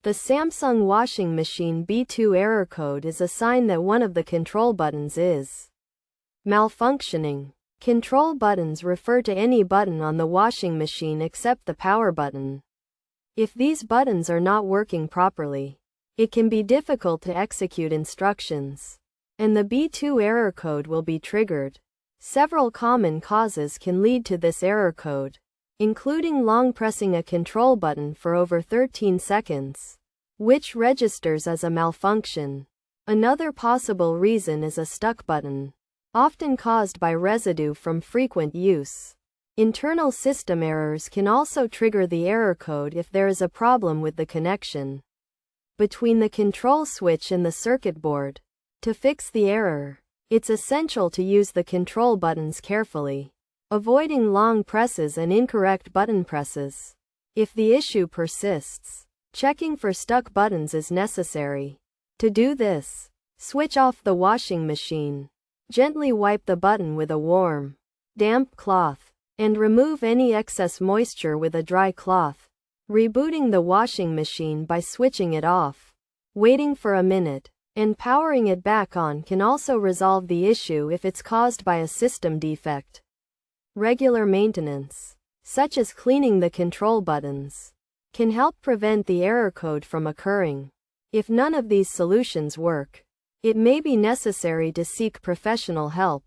The Samsung washing machine B2 error code is a sign that one of the control buttons is malfunctioning. Control buttons refer to any button on the washing machine except the power button. If these buttons are not working properly, it can be difficult to execute instructions, and the B2 error code will be triggered. Several common causes can lead to this error code, including long pressing a control button for over 13 seconds, which registers as a malfunction. Another possible reason is a stuck button, often caused by residue from frequent use. Internal system errors can also trigger the error code if there is a problem with the connection between the control switch and the circuit board. To fix the error, it's essential to use the control buttons carefully, avoiding long presses and incorrect button presses. If the issue persists, checking for stuck buttons is necessary. To do this, switch off the washing machine. Gently wipe the button with a warm, damp cloth, and remove any excess moisture with a dry cloth. Rebooting the washing machine by switching it off, waiting for a minute, and powering it back on can also resolve the issue if it's caused by a system defect. Regular maintenance, such as cleaning the control buttons, can help prevent the error code from occurring. If none of these solutions work, it may be necessary to seek professional help.